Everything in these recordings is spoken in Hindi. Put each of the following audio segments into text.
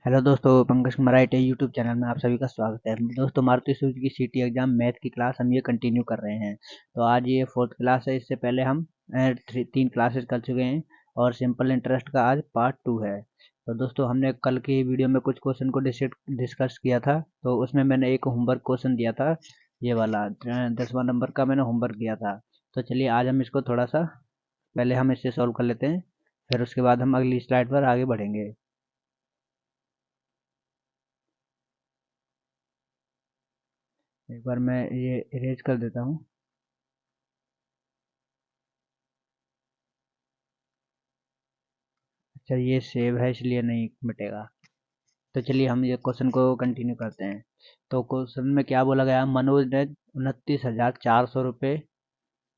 हेलो दोस्तों, Pankaj Kumar IT YouTube channel में आप सभी का स्वागत है। दोस्तों, Maruti Suzuki city exam math की क्लास हम ये कंटिन्यू कर रहे हैं। तो आज ये फोर्थ क्लास है। इससे पहले हम 3 क्लासेस कर चुके हैं और सिंपल इंटरेस्ट का आज पार्ट 2 है। तो दोस्तों, हमने कल की वीडियो में कुछ क्वेश्चन को डिस्कस किया था। तो उसमें मैंने एक होमवर्क क्वेश्चन दिया था, ये वाला 10वां नंबर का मैंने होमवर्क दिया था। तो चलिए आज हम इसको थोड़ा सा पहले हम इससे सॉल्व कर लेते हैं, फिर उसके बाद हम अगली स्लाइड पर आगे बढ़ेंगे। एक बार मैं ये इरेज कर देता हूँ। अच्छा, ये सेव है इसलिए नहीं मिटेगा। तो चलिए हम ये क्वेश्चन को कंटिन्यू करते हैं। तो क्वेश्चन में क्या बोला गया, मनोज ने 29,400 रुपये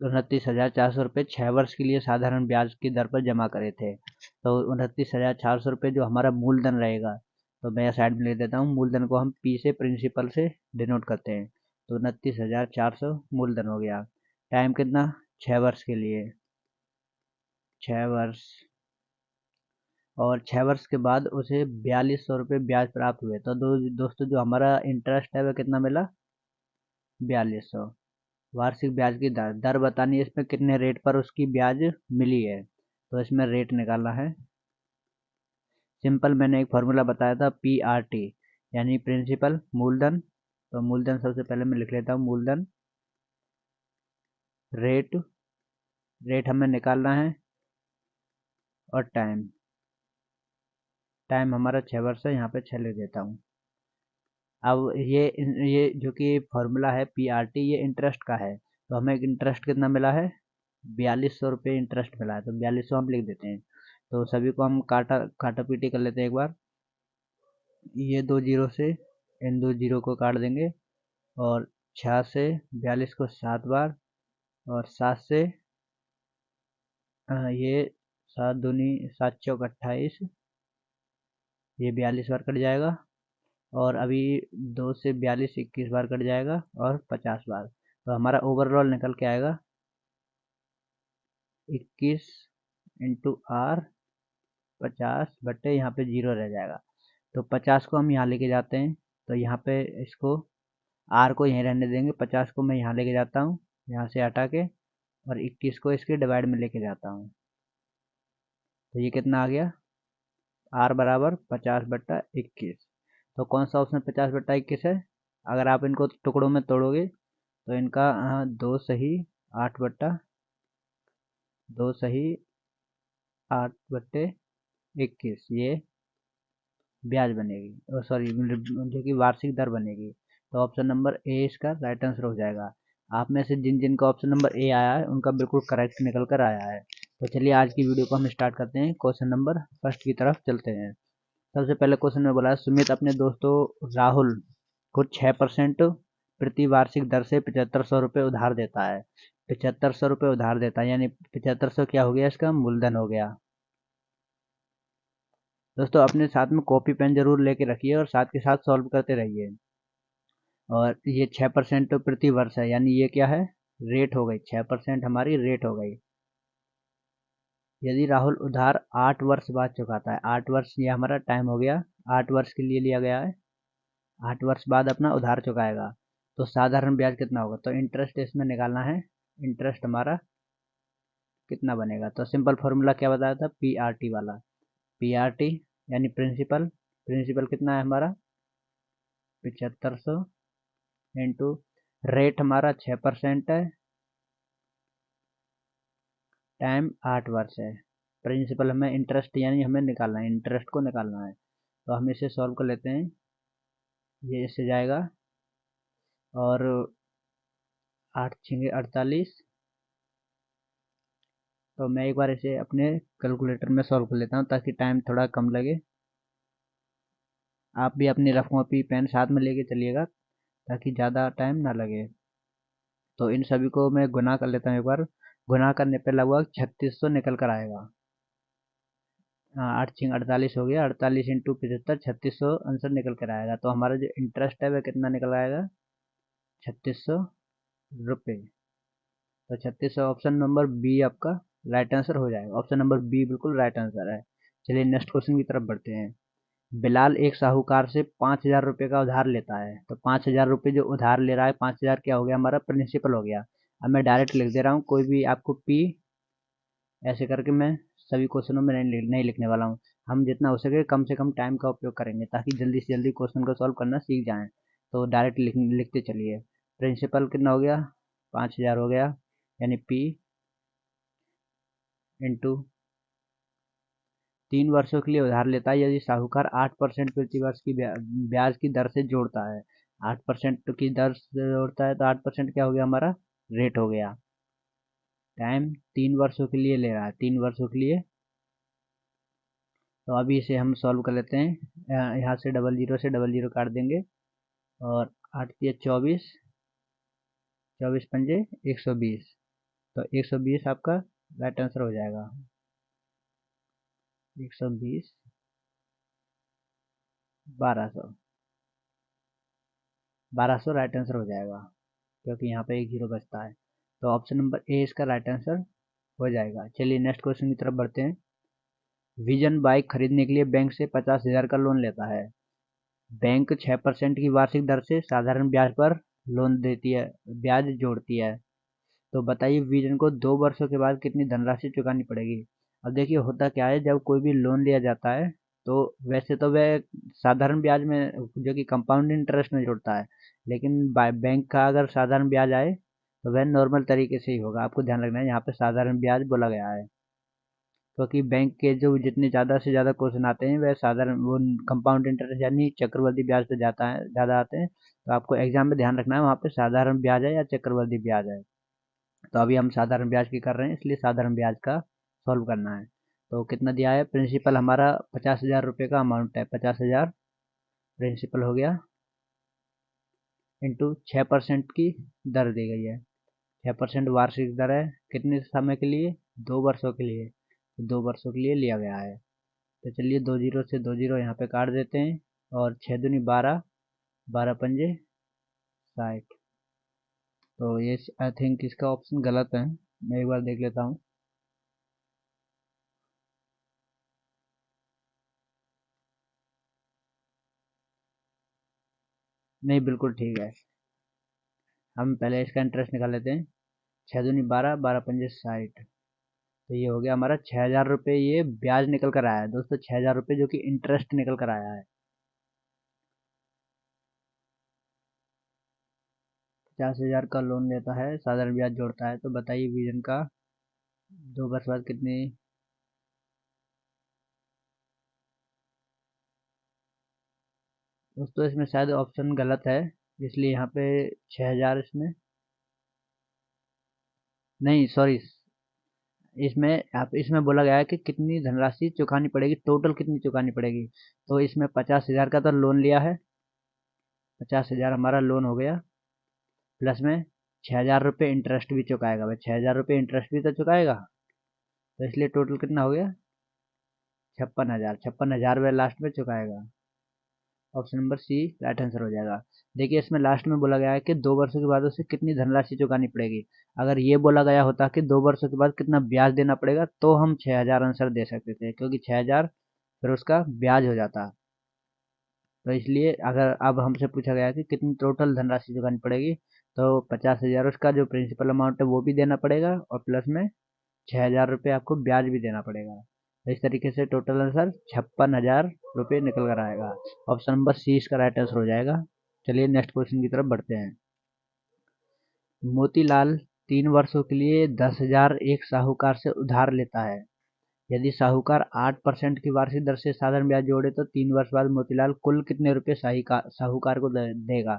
29,400 रुपये 6 वर्ष के लिए साधारण ब्याज की दर पर जमा करे थे। तो 29,400 रुपये जो हमारा मूलधन रहेगा, तो मैं साइड में ले देता हूँ। मूलधन को हम पी से प्रिंसिपल से डिनोट करते हैं। तो 29,400 मूलधन हो गया। टाइम कितना, 6 वर्ष के लिए, 6 वर्ष। और 6 वर्ष के बाद उसे 4200 रुपये ब्याज प्राप्त हुए। तो दोस्तों, जो हमारा इंटरेस्ट है वह कितना मिला, 4200। वार्षिक ब्याज की दर दर बतानी है, इसमें कितने रेट पर उसकी ब्याज मिली है, तो इसमें रेट निकालना है। सिंपल मैंने एक फार्मूला बताया था, पी आर टी, यानी प्रिंसिपल मूलधन। तो मूलधन सबसे पहले मैं लिख लेता हूँ, मूलधन रेट, रेट हमें निकालना है, और टाइम, टाइम हमारा 6 वर्ष है, यहाँ पे 6 लिख देता हूँ। अब ये जो कि फॉर्मूला है पी आर टी, ये इंटरेस्ट का है। तो हमें इंटरेस्ट कितना मिला है, 4200 रुपये इंटरेस्ट मिला है। तो 4200 हम लिख देते हैं। तो सभी को हम काटा काटा पीटी कर लेते हैं एक बार। ये 2 जीरो से इन 2 जीरो को काट देंगे, और 6 से 42 को 7 बार, और 7 से ये 7 दूनी 7 चौक 28, ये 42 बार कट जाएगा। और अभी 2 से 42 21 बार कट जाएगा, और 50 बार। तो हमारा ओवरऑल निकल के आएगा 21 × R 50 बट्टे यहाँ पे 0 रह जाएगा। तो 50 को हम यहाँ लेके जाते हैं। तो यहाँ पे इसको R को यहीं रहने देंगे, 50 को मैं यहाँ लेके जाता हूँ, यहाँ से हटा के, और 21 को इसके डिवाइड में लेके जाता हूँ। तो ये कितना आ गया, R बराबर 50/21। तो कौन सा ऑप्शन 50/21 है। अगर आप इनको टुकड़ों में तोड़ोगे तो इनका 2 सही 8/21 ये ब्याज बनेगी, सॉरी जो कि वार्षिक दर बनेगी। तो ऑप्शन नंबर ए इसका राइट आंसर हो जाएगा। आप में से जिन जिन का ऑप्शन नंबर ए आया है उनका बिल्कुल करेक्ट निकल कर आया है। तो चलिए आज की वीडियो को हम स्टार्ट करते हैं। क्वेश्चन नंबर फर्स्ट की तरफ चलते हैं। सबसे पहले क्वेश्चन में बोला है, सुमित अपने दोस्तों राहुल को 6% प्रति वार्षिक दर से 7500 रुपये उधार देता है। 7500 रुपये उधार देता है, यानी 7500 क्या हो गया, इसका मूलधन हो गया। दोस्तों, अपने साथ में कॉपी पेन जरूर लेके रखिए और साथ के साथ सॉल्व करते रहिए। और ये 6% प्रति वर्ष है, यानी ये क्या है, रेट हो गई। 6% हमारी रेट हो गई। यदि राहुल उधार 8 वर्ष बाद चुकाता है, 8 वर्ष ये हमारा टाइम हो गया, 8 वर्ष के लिए लिया गया है, 8 वर्ष बाद अपना उधार चुकाएगा, तो साधारण ब्याज कितना होगा। तो इंटरेस्ट इसमें निकालना है। इंटरेस्ट हमारा कितना बनेगा, तो सिंपल फॉर्मूला क्या बताया था, पी आर टी वाला। पी आर टी यानी प्रिंसिपल, प्रिंसिपल कितना है हमारा 7500, इंटू रेट हमारा 6% है, टाइम 8 वर्ष है। प्रिंसिपल हमें इंटरेस्ट यानी हमें निकालना है, इंटरेस्ट को निकालना है। तो हम इसे सॉल्व कर लेते हैं। ये इससे जाएगा, और 8×6 = 48। तो मैं एक बार इसे अपने कैलकुलेटर में सॉल्व कर लेता हूँ ताकि टाइम थोड़ा कम लगे। आप भी अपनी रफ कॉपी पेन साथ में लेके चलिएगा ताकि ज़्यादा टाइम ना लगे। तो इन सभी को मैं गुना कर लेता हूँ एक बार। गुना करने पे लगभग 3600 निकल कर आएगा। 8×6 = 48 हो गया, 48 × 75 3600 आंसर निकल कर आएगा। तो हमारा जो इंटरेस्ट है वह कितना निकल आएगा, 3600 रुपये। तो 3600 ऑप्शन नंबर बी आपका राइट आंसर हो जाएगा। ऑप्शन नंबर बी बिल्कुल राइट आंसर है। चलिए नेक्स्ट क्वेश्चन की तरफ बढ़ते हैं। बिलाल एक साहूकार से 5,000 रुपये का उधार लेता है। तो 5,000 रुपये जो उधार ले रहा है, 5,000 क्या हो गया हमारा, प्रिंसिपल हो गया। अब मैं डायरेक्ट लिख दे रहा हूँ, कोई भी आपको पी ऐसे करके मैं सभी क्वेश्चनों में नहीं लिखने वाला हूँ। हम जितना हो सके कम से कम टाइम का उपयोग करेंगे ताकि जल्दी से जल्दी क्वेश्चन को सॉल्व करना सीख जाएं। तो डायरेक्ट लिखते चलिए। प्रिंसिपल कितना हो गया, 5,000 हो गया, यानी पी इंटू 3 वर्षों के लिए उधार लेता है यदि साहूकार 8% प्रति वर्ष की ब्याज की दर से जोड़ता है। 8% की दर से जोड़ता है तो 8% क्या हो गया हमारा, रेट हो गया। टाइम 3 वर्षों के लिए ले रहा है, 3 वर्षों के लिए। तो अभी इसे हम सॉल्व कर लेते हैं। यहाँ से डबल जीरो काट देंगे और 8 × 24, 24 × 5 = 120। तो 120 आपका राइट आंसर हो जाएगा। 120 1200, 1200 राइट आंसर हो जाएगा क्योंकि यहाँ पे एक जीरो बचता है। तो ऑप्शन नंबर ए इसका राइट आंसर हो जाएगा। चलिए नेक्स्ट क्वेश्चन की तरफ बढ़ते हैं। विजन बाइक खरीदने के लिए बैंक से 50,000 का लोन लेता है। बैंक 6% की वार्षिक दर से साधारण ब्याज पर लोन देती है, ब्याज जोड़ती है। तो बताइए विजन को 2 वर्षों के बाद कितनी धनराशि चुकानी पड़ेगी। अब देखिए होता क्या है, जब कोई भी लोन लिया जाता है तो वैसे तो वह साधारण ब्याज में जो कि कंपाउंड इंटरेस्ट में जुड़ता है, लेकिन बैंक का अगर साधारण ब्याज आए तो वह नॉर्मल तरीके से ही होगा। आपको ध्यान रखना है, यहाँ पे साधारण ब्याज बोला गया है क्योंकि बैंक के जो जितने ज़्यादा से ज़्यादा क्वेश्चन आते हैं वह साधारण वो कंपाउंड इंटरेस्ट यानी चक्रवृद्धि ब्याज पे जाता है, ज़्यादा आते हैं। तो आपको एग्जाम में ध्यान रखना है वहाँ पे साधारण ब्याज है या चक्रवृद्धि ब्याज है। तो अभी हम साधारण ब्याज की कर रहे हैं इसलिए साधारण ब्याज का सॉल्व करना है। तो कितना दिया है, प्रिंसिपल हमारा 50,000 रुपये का अमाउंट है, 50,000 प्रिंसिपल हो गया इंटू 6% की दर दी गई है। 6% वार्षिक दर है, कितने समय के लिए, 2 वर्षों के लिए। तो 2 वर्षों के लिए लिया गया है। तो चलिए 2 जीरो से 2 जीरो यहाँ पे काट देते हैं और 6 दूनी 12, 12 × 5 = 60। तो ये आई थिंक इसका ऑप्शन गलत है, मैं एक बार देख लेता हूँ। नहीं, बिल्कुल ठीक है। हम पहले इसका इंटरेस्ट निकाल लेते हैं। 6 दूनी 12, 12 × 5 = 60। तो ये हो गया हमारा 6,000 रुपये, ये ब्याज निकल कर आया है दोस्तों, 6,000 रुपये जो कि इंटरेस्ट निकल कर आया है। 50,000 का लोन लेता है, साधारण ब्याज जोड़ता है। तो बताइए विजन का 2 वर्ष बाद कितनी। दोस्तों इसमें शायद ऑप्शन गलत है, इसलिए यहाँ पे 6,000 इसमें नहीं, सॉरी, इसमें आप इसमें बोला गया है कि कितनी धनराशि चुकानी पड़ेगी, टोटल कितनी चुकानी पड़ेगी। तो इसमें 50,000 का तो लोन लिया है, 50,000 हमारा लोन हो गया, प्लस में 6,000 रुपये इंटरेस्ट भी चुकाएगा, भाई 6,000 रुपये इंटरेस्ट भी तो चुकाएगा। तो इसलिए टोटल कितना हो गया, 56,000, 56,000 रुपये लास्ट में चुकाएगा। Option number C right answer हो जाएगा। देखिए इसमें लास्ट में बोला गया है कि 2 वर्षों के बाद उसे कितनी धनराशि चुकानी पड़ेगी। अगर ये बोला गया होता कि 2 वर्षों के बाद कितना ब्याज देना पड़ेगा तो हम 6,000 आंसर दे सकते थे, क्योंकि 6,000 फिर उसका ब्याज हो जाता। तो इसलिए अगर अब हमसे पूछा गया कि कितनी टोटल धनराशि चुकानी पड़ेगी, तो 50,000 उसका जो प्रिंसिपल अमाउंट है वो भी देना पड़ेगा और प्लस में 6,000 रुपये आपको ब्याज भी देना पड़ेगा। तो इस तरीके से टोटल आंसर 56,000 रुपये निकल कर आएगा। ऑप्शन नंबर सी इसका राइट आंसर हो जाएगा। चलिए नेक्स्ट क्वेश्चन की तरफ बढ़ते हैं। मोतीलाल 3 वर्षों के लिए 10,000 एक साहूकार से उधार लेता है। यदि साहूकार 8% की वार्षिक दर से साधारण ब्याज जोड़े तो 3 वर्ष बाद मोतीलाल कुल कितने रुपए साहूकार को देगा।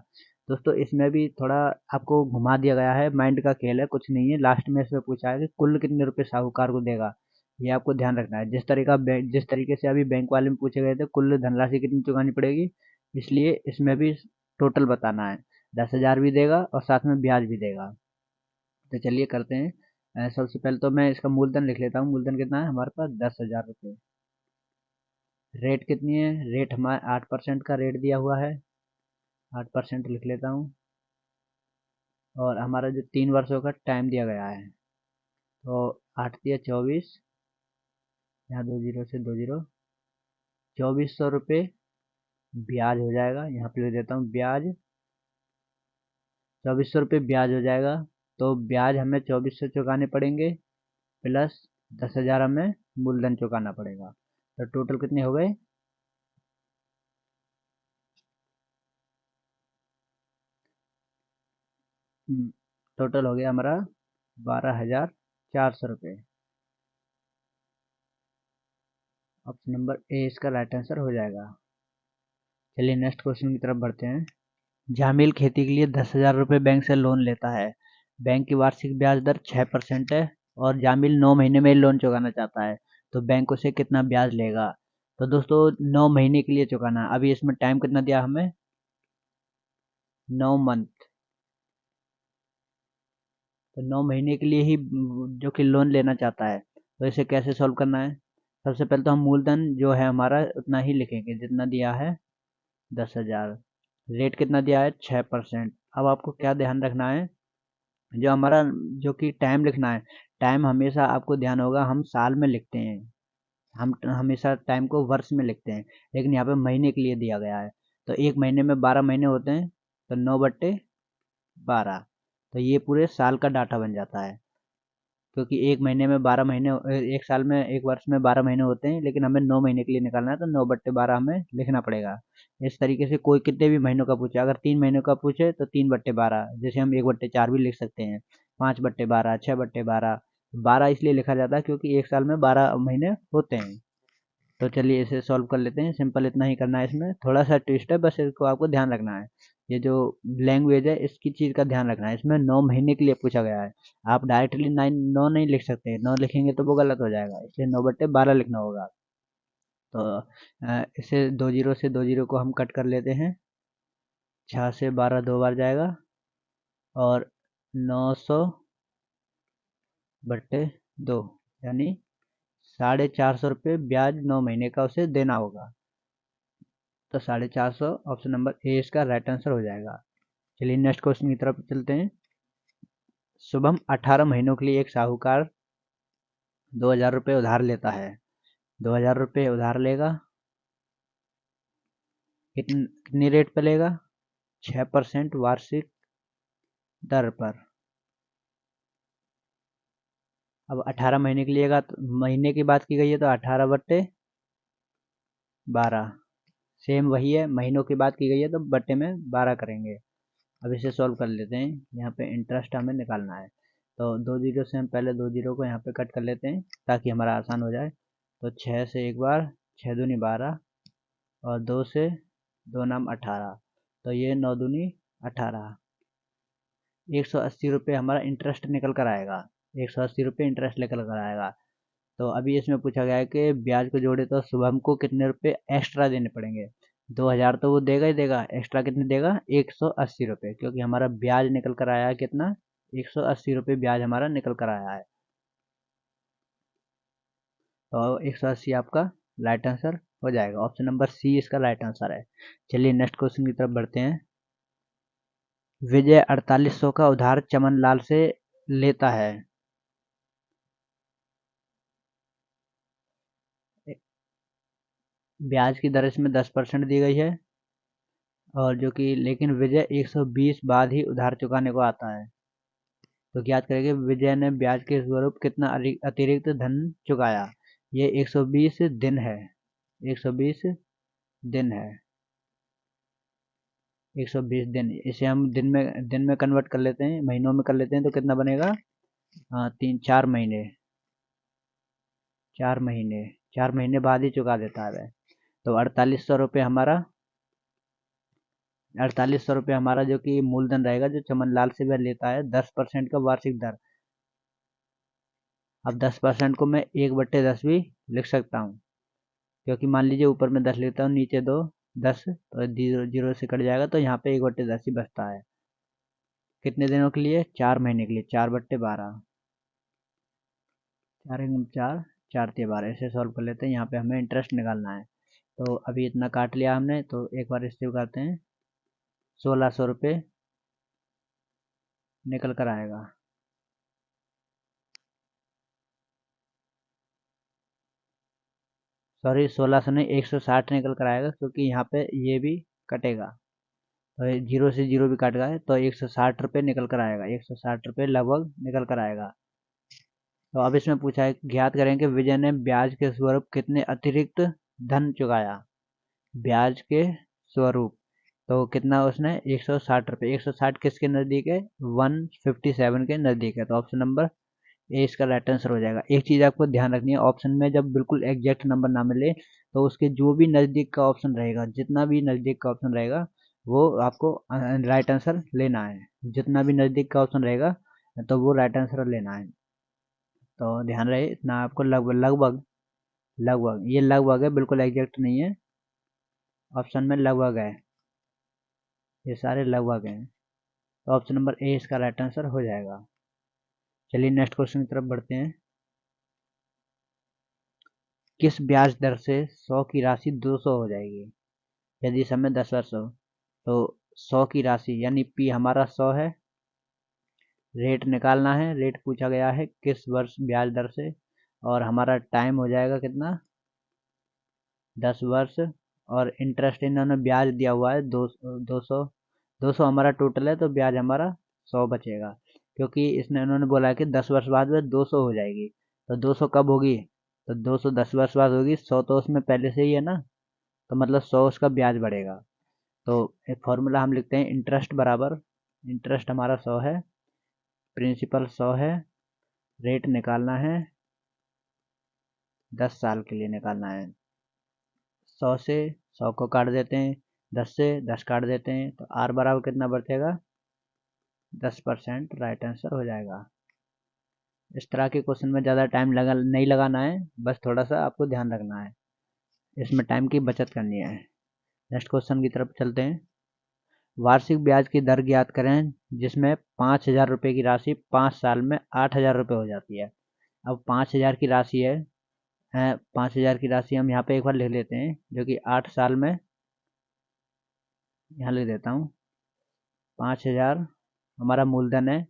दोस्तों इसमें भी थोड़ा आपको घुमा दिया गया है, माइंड का खेल है, कुछ नहीं है। लास्ट में इसमें पूछा है कि कुल कितने रुपए साहूकार को देगा, ये आपको ध्यान रखना है। जिस तरीके से अभी बैंक वाले में पूछे गए थे कुल धनराशि कितनी चुकानी पड़ेगी, इसलिए इसमें भी टोटल बताना है। 10,000 भी देगा और साथ में ब्याज भी देगा। तो चलिए करते हैं। सबसे पहले तो मैं इसका मूलधन लिख लेता हूँ। मूलधन कितना है हमारे पास, 10,000 रुपये। रेट कितनी है, रेट हमारे 8% का रेट दिया हुआ है, 8% लिख लेता हूँ। और हमारा जो 3 वर्षों का टाइम दिया गया है, तो 8 × 24, यहाँ 2 जीरो से 2 जीरो, 2,400 रुपये ब्याज हो जाएगा, यहाँ पे लिख देता हूँ ब्याज 2400 रुपये ब्याज हो जाएगा। तो ब्याज हमें 2400 चुकाने पड़ेंगे, प्लस 10,000 हमें मूलधन चुकाना पड़ेगा। तो टोटल कितने हो गए? टोटल हो गया हमारा 12,400 रुपये। ऑप्शन नंबर ए इसका राइट आंसर हो जाएगा। चलिए नेक्स्ट क्वेश्चन की तरफ बढ़ते हैं। जामिल खेती के लिए 10,000 रुपये बैंक से लोन लेता है। बैंक की वार्षिक ब्याज दर 6% है और जामिल 9 महीने में लोन चुकाना चाहता है, तो बैंक उसे कितना ब्याज लेगा? तो दोस्तों 9 महीने के लिए चुकाना है। अभी इसमें टाइम कितना दिया हमें? 9 मंथ। तो 9 महीने के लिए ही जो कि लोन लेना चाहता है, तो इसे कैसे सॉल्व करना है? सबसे पहले तो हम मूलधन जो है हमारा उतना ही लिखेंगे जितना दिया है, 10,000। रेट कितना दिया है? 6%। अब आपको क्या ध्यान रखना है, जो हमारा जो कि टाइम लिखना है, टाइम हमेशा आपको ध्यान होगा हम साल में लिखते हैं, हम हमेशा टाइम को वर्ष में लिखते हैं, लेकिन यहाँ पे महीने के लिए दिया गया है। तो एक महीने में 12 महीने होते हैं, तो 9/12। तो ये पूरे साल का डाटा बन जाता है, क्योंकि एक महीने में 12 महीने, एक साल में, एक वर्ष में 12 महीने होते हैं, लेकिन हमें 9 महीने के लिए निकालना है, तो 9/12 हमें लिखना पड़ेगा। इस तरीके से कोई कितने भी महीनों का पूछे, अगर 3 महीनों का पूछे तो 3/12, जैसे हम 1/4 भी लिख सकते हैं, 5/12, 6/12। 12 इसलिए लिखा जाता है क्योंकि एक साल में 12 महीने होते हैं। तो चलिए इसे सॉल्व कर लेते हैं। सिंपल इतना ही करना है, इसमें थोड़ा सा ट्विस्ट है, बस इसको आपको ध्यान रखना है। ये जो लैंग्वेज है इसकी चीज़ का ध्यान रखना है, इसमें 9 महीने के लिए पूछा गया है। आप डायरेक्टली 9 नहीं लिख सकते, 9 लिखेंगे तो वो गलत हो जाएगा, इसलिए 9/12 लिखना होगा। तो इसे 2 जीरो से 2 जीरो को हम कट कर लेते हैं, 6 से 12 2 बार जाएगा, और 900/2, यानी 450 रुपये ब्याज 9 महीने का उसे देना होगा। तो 450, ऑप्शन नंबर ए इसका राइट आंसर हो जाएगा। चलिए नेक्स्ट क्वेश्चन की तरफ चलते हैं। शुभम 18 महीनों के लिए एक साहूकार 2,000 रुपये उधार लेता है। 2,000 रुपये उधार लेगा, कितनी रेट पर लेगा? 6% वार्षिक दर पर। अब 18 महीने के लिए तो महीने की बात की गई है, तो 18/12 सेम वही है, महीनों की बात की गई है तो बट्टे में 12 करेंगे। अब इसे सॉल्व कर लेते हैं। यहाँ पे इंटरेस्ट हमें निकालना है, तो 2 जीरो से हम पहले 2 जीरो को यहाँ पे कट कर लेते हैं ताकि हमारा आसान हो जाए। तो 6 से एक बार, 6 दूनी 12, और 2 से 2 नाम 18, तो ये 9 दूनी 18। 180 रुपये हमारा इंटरेस्ट निकल कर आएगा, 180 रुपये इंटरेस्ट निकल कर आएगा। तो अभी इसमें पूछा गया है कि ब्याज को जोड़े तो शुभम को कितने रुपए एक्स्ट्रा देने पड़ेंगे। 2,000 तो वो देगा ही देगा, एक्स्ट्रा कितने देगा? 180 रुपये, क्योंकि हमारा ब्याज निकल कर आया है कितना? 180 रुपये ब्याज हमारा निकल कर आया है। तो 180 आपका राइट आंसर हो जाएगा, ऑप्शन नंबर सी इसका राइट आंसर है। चलिए नेक्स्ट क्वेश्चन की तरफ बढ़ते हैं। विजय 4800 का उधार चमन लाल से लेता है। ब्याज की दर इसमें 10% दी गई है, और जो कि लेकिन विजय 120 बाद ही उधार चुकाने को आता है। तो ज्ञात करेंगे विजय ने ब्याज के स्वरूप कितना अतिरिक्त धन चुकाया। ये 120 दिन है, 120 दिन है, 120 दिन। इसे हम दिन में कन्वर्ट कर लेते हैं, महीनों में कर लेते हैं, तो कितना बनेगा? हाँ, 4 महीने, 4 महीने, 4 महीने बाद ही चुका देता है वह। तो 4800 रुपये हमारा, 4800 रुपये हमारा जो कि मूलधन रहेगा, जो चमन लाल से वह लेता है, 10% का वार्षिक दर। अब 10% को मैं 1/10 भी लिख सकता हूँ, क्योंकि मान लीजिए ऊपर में 10 लेता हूँ, नीचे 10, तो जीरो जीरो से कट जाएगा, तो यहाँ पे 1/10 ही बचता है। कितने दिनों के लिए? 4 महीने के लिए, 4/12, 4 4 4 12। इसे सॉल्व कर लेते हैं। यहाँ पे हमें इंटरेस्ट निकालना है, तो अभी इतना काट लिया हमने, तो एक बार इसे करते हैं। 1,600 रुपये निकल कर आएगा। सॉरी 1600 नहीं, 160 निकल कर आएगा, क्योंकि यहाँ पे ये भी कटेगा, तो जीरो से जीरो भी कट गया है, तो 160 रुपये निकल कर आएगा, 160 रुपये लगभग निकल कर आएगा। तो अब इसमें पूछा है, ज्ञात करें कि विजय ने ब्याज के स्वरूप कितने अतिरिक्त धन चुकाया। ब्याज के स्वरूप तो कितना उसने, 160 रुपये। 160 किसके नज़दीक है, 157 के नज़दीक है, तो ऑप्शन नंबर ए इसका राइट आंसर हो जाएगा। एक चीज़ आपको ध्यान रखनी है, ऑप्शन में जब बिल्कुल एग्जैक्ट नंबर ना मिले तो उसके जो भी नज़दीक का ऑप्शन रहेगा, जितना भी नज़दीक का ऑप्शन रहेगा वो आपको राइट आंसर लेना है। जितना भी नज़दीक का ऑप्शन रहेगा तो वो राइट आंसर लेना है। तो ध्यान रहे इतना आपको, लगभग लगभग लगभग, ये लगभग है, बिल्कुल एग्जैक्ट नहीं है, ऑप्शन में लगभग है, ये सारे लगभग हैं, तो ऑप्शन नंबर ए इसका राइट आंसर हो जाएगा। चलिए नेक्स्ट क्वेश्चन की तरफ बढ़ते हैं। किस ब्याज दर से 100 की राशि 200 हो जाएगी यदि समय 10 वर्ष हो। तो 100 की राशि यानी पी हमारा 100 है, रेट निकालना है, रेट पूछा गया है किस वर्ष ब्याज दर से, और हमारा टाइम हो जाएगा कितना, 10 वर्ष, और इंटरेस्ट इन्होंने ब्याज दिया हुआ है 200 हमारा टोटल है, तो ब्याज हमारा 100 बचेगा, क्योंकि इसने इन्होंने बोला है कि 10 वर्ष बाद में 200 हो जाएगी, तो 200 कब होगी, तो 200 10 वर्ष बाद होगी, 100 तो उसमें पहले से ही है ना, तो मतलब 100 उसका ब्याज बढ़ेगा। तो एक फॉर्मूला हम लिखते हैं, इंटरेस्ट बराबर, इंटरेस्ट हमारा 100 है, प्रिंसिपल 100 है, रेट निकालना है, 10 साल के लिए निकालना है। 100 से 100 को काट देते हैं, 10 से 10 काट देते हैं, तो आर बराबर कितना बचेगा, 10%, राइट आंसर हो जाएगा। इस तरह के क्वेश्चन में ज़्यादा टाइम नहीं लगाना है, बस थोड़ा सा आपको ध्यान रखना है, इसमें टाइम की बचत करनी है। नेक्स्ट क्वेश्चन की तरफ चलते हैं। वार्षिक ब्याज की दर ज्ञात करें जिसमें 5,000 रुपये की राशि 5 साल में 8,000 रुपये हो जाती है। अब 5,000 की राशि है, 5,000 की राशि हम यहाँ पे एक बार लिख लेते हैं, जो कि 8 साल में, यहाँ लिख देता हूँ, 5,000 हमारा मूलधन है,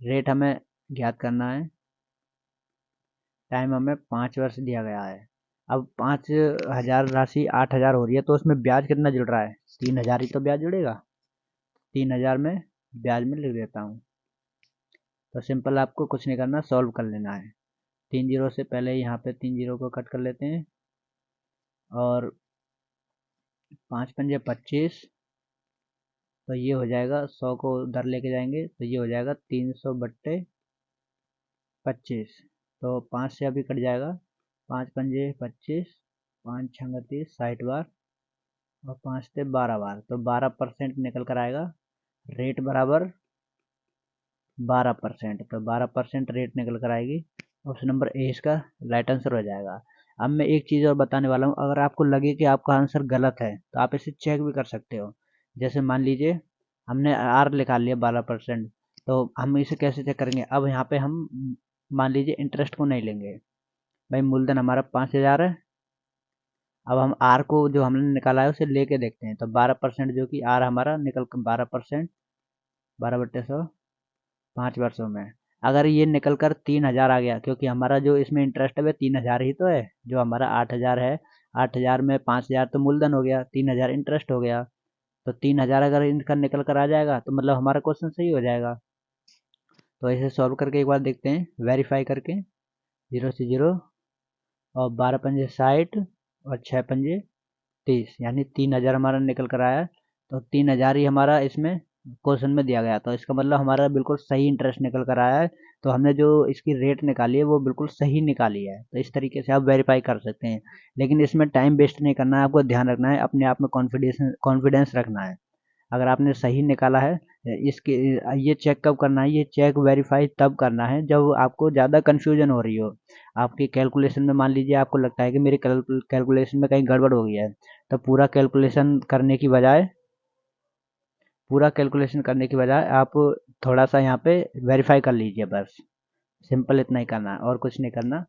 रेट हमें ज्ञात करना है, टाइम हमें 5 वर्ष दिया गया है। अब 5,000 राशि 8,000 हो रही है, तो उसमें ब्याज कितना जुड़ रहा है, 3,000 ही तो ब्याज जुड़ेगा, 3,000 में ब्याज में लिख देता हूँ। तो सिंपल, आपको कुछ नहीं करना, सॉल्व कर लेना है। 3 जीरो से पहले यहाँ पे 3 जीरो को कट कर लेते हैं, और 5 पंजे 25, तो ये हो जाएगा, 100 को उधर लेके जाएंगे तो ये हो जाएगा 300/25, तो 5 से अभी कट जाएगा, 5 पंजे 25, 5 छंग 30, 60 बार, और 5 से 12 बार, तो 12% निकल कर आएगा, रेट बराबर 12%, तो 12% रेट निकल कर आएगी, ऑप्शन नंबर ए इसका राइट आंसर हो जाएगा। अब मैं एक चीज़ और बताने वाला हूँ, अगर आपको लगे कि आपका आंसर गलत है तो आप इसे चेक भी कर सकते हो। जैसे मान लीजिए हमने आर लिखा लिया 12%, तो हम इसे कैसे चेक करेंगे, अब यहाँ पे हम मान लीजिए इंटरेस्ट को नहीं लेंगे, भाई मूलधन हमारा 5,000 है, अब हम आर को जो हमने निकाला है उसे लेके देखते हैं, तो 12%, जो कि आर हमारा निकल कर 12%, 12/100, 5 वर्षों में, अगर ये निकल कर 3,000 आ गया, क्योंकि हमारा जो इसमें इंटरेस्ट है वह 3,000 ही तो है, जो हमारा 8,000 है, 8,000 में 5,000 तो मूलधन हो गया, 3,000 इंटरेस्ट हो गया, तो 3,000 अगर इनका निकल कर आ जाएगा तो मतलब हमारा क्वेश्चन सही हो जाएगा। तो इसे सॉल्व करके एक बार देखते हैं, वेरीफाई करके, 0 से 0, और 12 पंजे 60, और 6 पंजे 30, यानी 3,000 हमारा निकल कर आया, तो 3,000 ही हमारा इसमें क्वेश्चन में दिया गया, तो इसका मतलब हमारा बिल्कुल सही इंटरेस्ट निकल कर आया है, तो हमने जो इसकी रेट निकाली है वो बिल्कुल सही निकाली है, तो इस तरीके से आप वेरीफाई कर सकते हैं। लेकिन इसमें टाइम वेस्ट नहीं करना है, आपको ध्यान रखना है, अपने आप में कॉन्फिडेंस रखना है। अगर आपने सही निकाला है, इसके ये चेक कब करना है, ये चेक वेरीफाई तब करना है जब आपको ज़्यादा कन्फ्यूजन हो रही हो, आपकी कैलकुलेशन में मान लीजिए आपको लगता है कि मेरी कैलकुलेशन में कहीं गड़बड़ हो गई है, तो पूरा कैलकुलेशन करने की बजाय आप थोड़ा सा यहाँ पे वेरीफाई कर लीजिए, बस सिंपल इतना ही करना है, और कुछ नहीं करना,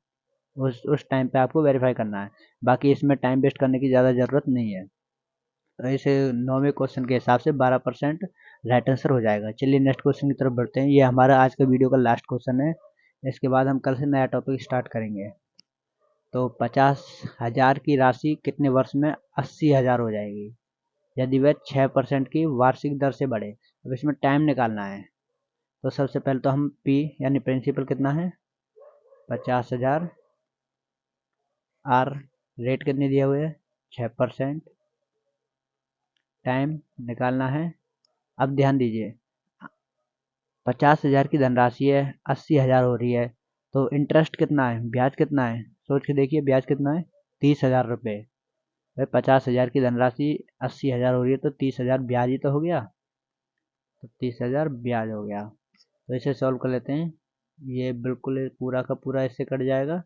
उस टाइम पे आपको वेरीफाई करना है, बाकी इसमें टाइम वेस्ट करने की ज़्यादा ज़रूरत नहीं है। तो इसे 9वें क्वेश्चन के हिसाब से 12% राइट आंसर हो जाएगा। चलिए नेक्स्ट क्वेश्चन की तरफ बढ़ते हैं, ये हमारा आज का वीडियो का लास्ट क्वेश्चन है, इसके बाद हम कल से नया टॉपिक स्टार्ट करेंगे। तो 50,000 की राशि कितने वर्ष में 80,000 हो जाएगी यदि वह 6% की वार्षिक दर से बढ़े। अब इसमें टाइम निकालना है। तो सबसे पहले तो हम P यानी प्रिंसिपल कितना है 50,000, R रेट कितनी दिए हुए है 6%, टाइम निकालना है। अब ध्यान दीजिए 50,000 की धनराशि है 80,000 हो रही है, तो इंटरेस्ट कितना है ब्याज कितना है सोच के देखिए ब्याज कितना है 30,000 रुपये। भाई 50,000 की धनराशि 80,000 हो रही है तो 30,000 ब्याज ही तो हो गया, तो 30,000 ब्याज हो गया। तो इसे सॉल्व कर लेते हैं। ये बिल्कुल पूरा का पूरा इससे कट जाएगा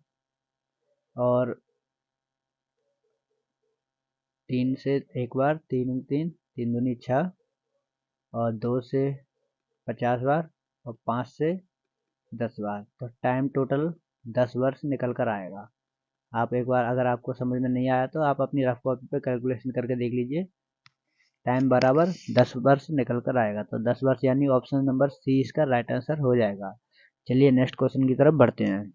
और 3 से एक बार 3 3 3 दूनी 6 और 2 से 50 बार और 5 से 10 बार, तो टाइम टोटल 10 वर्ष निकल कर आएगा। आप एक बार अगर आपको समझ में नहीं आया तो आप अपनी रफ कॉपी पे कैलकुलेशन करके देख लीजिए। टाइम बराबर 10 वर्ष निकल कर आएगा, तो 10 वर्ष यानी ऑप्शन नंबर सी इसका राइट आंसर हो जाएगा। चलिए नेक्स्ट क्वेश्चन की तरफ बढ़ते हैं।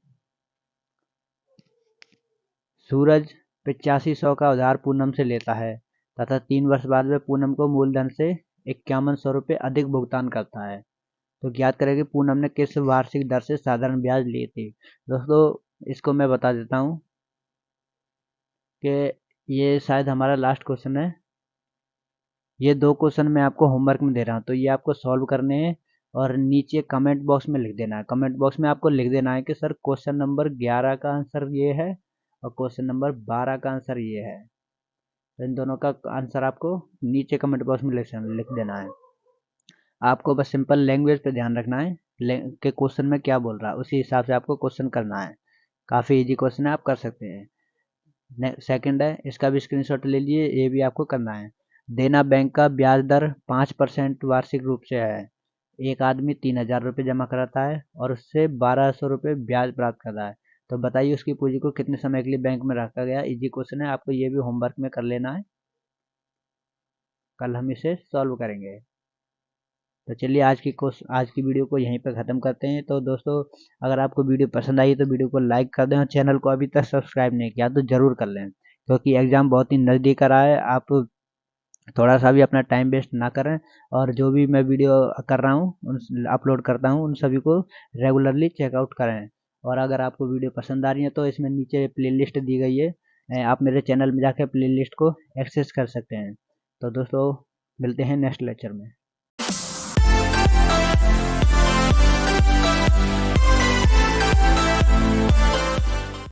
सूरज 8500 का उधार पूनम से लेता है तथा 3 वर्ष बाद वह पूनम को मूलधन से 5100 रुपये अधिक भुगतान करता है। तो ज्ञात करें कि पूनम ने किस वार्षिक दर से साधारण ब्याज लिए थे। दोस्तों इसको मैं बता देता हूँ कि ये शायद हमारा लास्ट क्वेश्चन है। ये 2 क्वेश्चन मैं आपको होमवर्क में दे रहा हूँ, तो ये आपको सॉल्व करने हैं और नीचे कमेंट बॉक्स में लिख देना है। कमेंट बॉक्स में आपको लिख देना है कि सर क्वेश्चन नंबर 11 का आंसर ये है और क्वेश्चन नंबर 12 का आंसर ये है। तो इन दोनों का आंसर आपको नीचे कमेंट बॉक्स में लिख देना है। आपको बस सिंपल लैंग्वेज पे ध्यान रखना है कि क्वेश्चन में क्या बोल रहा है, उसी हिसाब से आपको क्वेश्चन करना है। काफ़ी इजी क्वेश्चन है, आप कर सकते हैं। सेकंड है, इसका भी स्क्रीनशॉट ले लीजिए, ये भी आपको करना है। देना बैंक का ब्याज दर 5% वार्षिक रूप से है। एक आदमी 3,000 रुपये जमा कराता है और उससे 1,200 रुपये ब्याज प्राप्त करता है। तो बताइए उसकी पूंजी को कितने समय के लिए बैंक में रखा गया। इजी क्वेश्चन है, आपको ये भी होमवर्क में कर लेना है, कल हम इसे सॉल्व करेंगे। तो चलिए आज की वीडियो को यहीं पर ख़त्म करते हैं। तो दोस्तों अगर आपको वीडियो पसंद आई तो वीडियो को लाइक कर दें और चैनल को अभी तक सब्सक्राइब नहीं किया तो ज़रूर कर लें, क्योंकि एग्ज़ाम बहुत ही नज़दीक आ रहा है। आप थोड़ा सा भी अपना टाइम वेस्ट ना करें और जो भी मैं वीडियो कर रहा हूँ उन अपलोड करता हूँ उन सभी को रेगुलरली चेकआउट करें। और अगर आपको वीडियो पसंद आ रही है तो इसमें नीचे प्लेलिस्ट दी गई है, आप मेरे चैनल में जाकर प्लेलिस्ट को एक्सेस कर सकते हैं। तो दोस्तों मिलते हैं नेक्स्ट लेक्चर में।